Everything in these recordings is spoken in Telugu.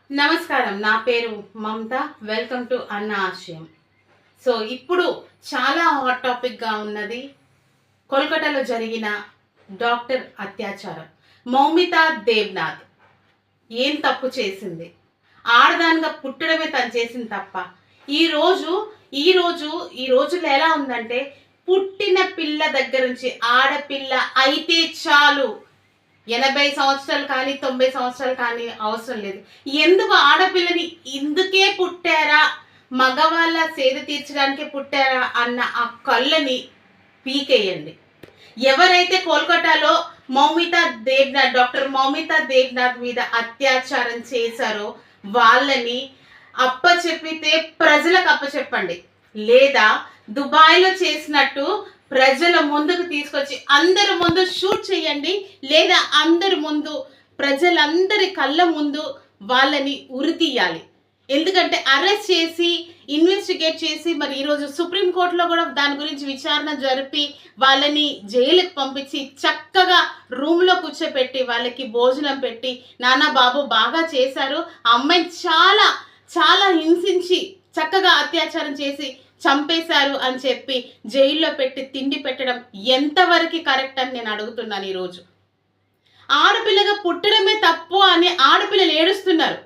నమస్కారం. నా పేరు మమత. వెల్కమ్ టు అన్న ఆశయం. సో ఇప్పుడు చాలా హాట్ టాపిక్గా ఉన్నది కోల్కతాలో జరిగిన డాక్టర్ అత్యాచారం. మౌమితా దేబ్నాథ్ ఏం తప్పు చేసింది? ఆడదానిగా పుట్టడమే తను చేసింది తప్ప. ఈ రోజుల్లో ఎలా ఉందంటే, పుట్టిన పిల్ల దగ్గర నుంచి ఆడపిల్ల అయితే చాలు, 80 సంవత్సరాలు కానీ 90 సంవత్సరాలు కానీ అవసరం లేదు. ఎందుకు ఆడపిల్లని ఇందుకే పుట్టారా, మగవాళ్ళ సేద తీర్చడానికే పుట్టారా అన్న ఆ కళ్ళని పీకేయండి. ఎవరైతే కోల్కతాలో డాక్టర్ మౌమితా దేబ్నాథ్ మీద అత్యాచారం చేశారో వాళ్ళని అప్పచెప్పితే ప్రజలకు అప్పచెప్పండి, లేదా దుబాయ్లో చేసినట్టు ప్రజల ముందుకు తీసుకొచ్చి అందరి ముందు షూట్ చేయండి, లేదా అందరి ముందు ప్రజలందరి కళ్ళ ముందు వాళ్ళని ఉరితీయాలి. ఎందుకంటే అరెస్ట్ చేసి ఇన్వెస్టిగేట్ చేసి మరి ఈరోజు సుప్రీంకోర్టులో కూడా దాని గురించి విచారణ జరిపి వాళ్ళని జైలుకి పంపించి చక్కగా రూమ్లో కూర్చోపెట్టి వాళ్ళకి భోజనం పెట్టి, నాన్న బాబు బాగా చేశారు, ఆ అమ్మాయిని చాలా చాలా హింసించి చక్కగా అత్యాచారం చేసి చంపేశారు అని చెప్పి జైల్లో పెట్టి తిండి పెట్టడం ఎంతవరకు కరెక్ట్ అని నేను అడుగుతున్నాను. ఈరోజు ఆడపిల్లగా పుట్టడమే తప్పు అని ఆడపిల్లలు ఏడుస్తున్నారు.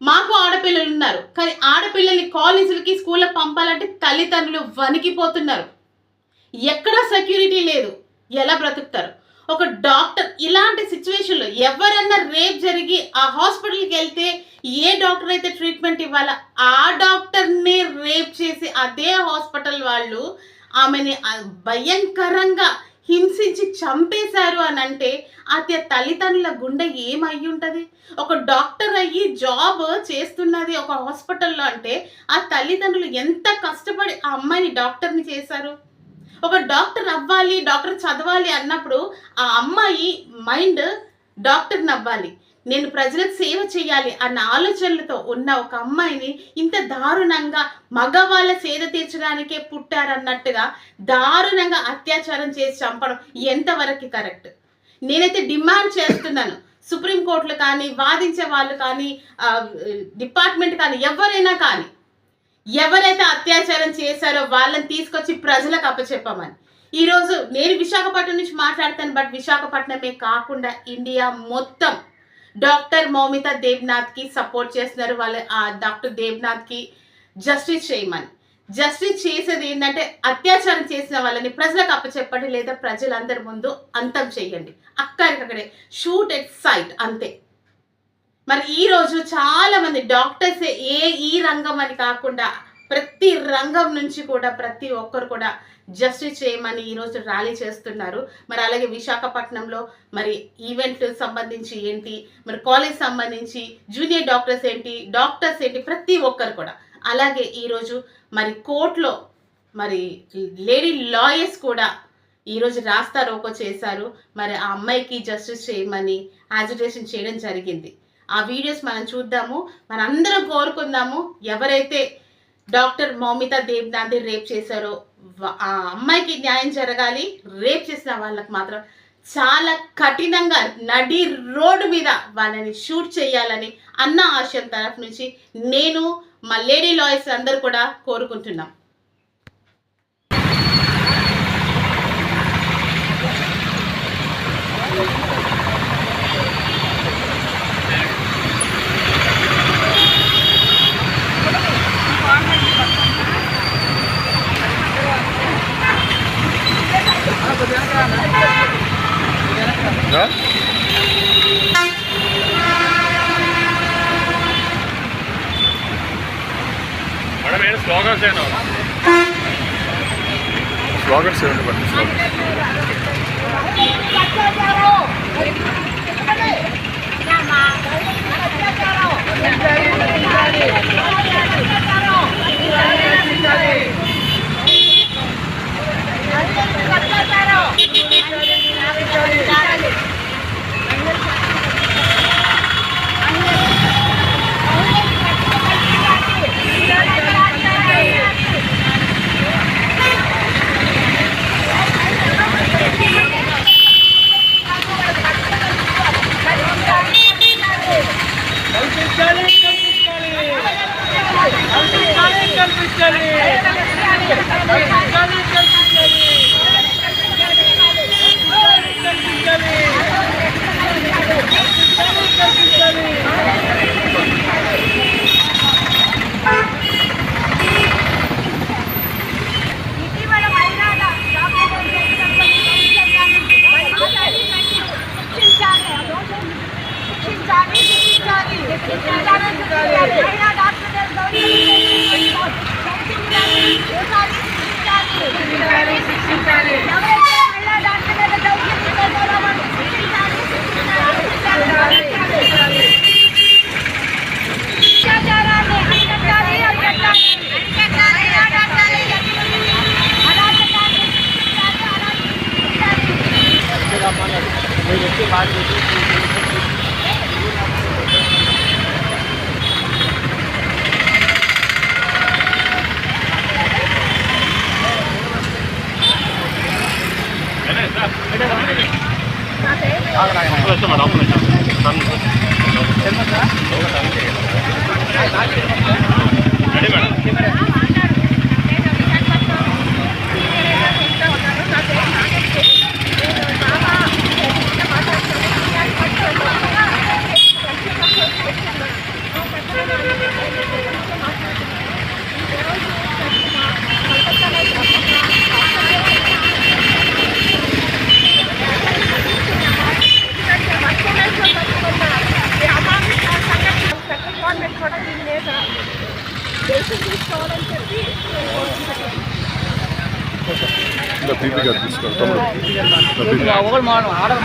మాకు ఆడపిల్లలు ఉన్నారు, కానీ ఆడపిల్లల్ని కాలేజీలకి స్కూళ్ళకి పంపాలంటే తల్లిదండ్రులు వణికిపోతున్నారు. ఎక్కడా సెక్యూరిటీ లేదు, ఎలా బ్రతుకుతారు? ఒక డాక్టర్ ఇలాంటి సిచ్యువేషన్లో ఎవరన్నా రేప్ జరిగి ఆ హాస్పిటల్కి వెళ్తే ఏ డాక్టర్ అయితే ట్రీట్మెంట్ ఇవ్వాలా ఆ డాక్టర్ని రేప్ చేసి అదే హాస్పిటల్ వాళ్ళు ఆమెని భయంకరంగా హింసించి చంపేశారు అని అంటే అది తల్లిదండ్రుల గుండె ఏమయ్యి ఉంటుంది? ఒక డాక్టర్ అయ్యి జాబ్ చేస్తున్నది ఒక హాస్పిటల్లో అంటే ఆ తల్లిదండ్రులు ఎంత కష్టపడి ఆ అమ్మాయిని డాక్టర్ని చేశారు. ఒక డాక్టర్ అవ్వాలి, డాక్టర్ చదవాలి అన్నప్పుడు ఆ అమ్మాయి మైండ్ డాక్టర్ని అవ్వాలి, నేను ప్రజలకు సేవ చేయాలి అన్న ఆలోచనలతో ఉన్న ఒక అమ్మాయిని ఇంత దారుణంగా మగవాళ్ళ సేద తీర్చడానికే పుట్టారన్నట్టుగా దారుణంగా అత్యాచారం చేసి చంపడం ఎంతవరకు కరెక్ట్? నేనైతే డిమాండ్ చేస్తున్నాను, సుప్రీంకోర్టులు కానీ వాదించే వాళ్ళు కానీ డిపార్ట్మెంట్ కానీ ఎవరైనా కానీ ఎవరైతే అత్యాచారం చేశారో వాళ్ళని తీసుకొచ్చి ప్రజలకు అప్పచెప్పమని. ఈరోజు నేను విశాఖపట్నం నుంచి మాట్లాడతాను, బట్ విశాఖపట్నమే కాకుండా ఇండియా మొత్తం డాక్టర్ మౌమితా దేబ్నాథ్కి సపోర్ట్ చేస్తున్నారు. వాళ్ళ డాక్టర్ దేబ్నాథ్కి జస్టిస్ చేయమని. జస్టిస్ చేసేది ఏంటంటే అత్యాచారం చేసిన వాళ్ళని ప్రజలకు అప్పచెప్పండి, లేదా ప్రజలందరి ముందు అంతం చేయండి, అక్కడికక్కడే షూట్ ఎట్ సైట్ అంతే. మరి ఈరోజు చాలామంది డాక్టర్స్ ఈ రంగం అని కాకుండా ప్రతి రంగం నుంచి కూడా ప్రతి ఒక్కరు కూడా జస్టిస్ చేయమని ఈరోజు ర్యాలీ చేస్తున్నారు. మరి అలాగే విశాఖపట్నంలో మరి ఈవెంట్ సంబంధించి ఏంటి, మరి కాలేజ్ సంబంధించి జూనియర్ డాక్టర్స్ ఏంటి ప్రతి ఒక్కరు కూడా. అలాగే ఈరోజు మరి కోర్టులో మరి లేడీ లాయర్స్ కూడా ఈరోజు రాస్తా రోకో చేశారు. మరి ఆ అమ్మాయికి జస్టిస్ చేయమని యాజిటేషన్ చేయడం జరిగింది. ఆ వీడియోస్ మనం చూద్దాము, మనందరం కోరుకుందాము. ఎవరైతే డాక్టర్ మౌమితా దేబ్నాథ్ రేప్ చేశారో ఆ అమ్మాయికి న్యాయం జరగాలి. రేప్ చేసిన వాళ్ళకి మాత్రం చాలా కఠినంగా నడి రోడ్డు మీద వాళ్ళని షూట్ చేయాలని అన్న ఆశయం తరఫు నుంచి నేను మా లేడీ లాయర్స్ అందరూ కూడా కోరుకుంటున్నాం. స్లోగన్స్ ఏమండి? కల్పించాలి ఆర్డర్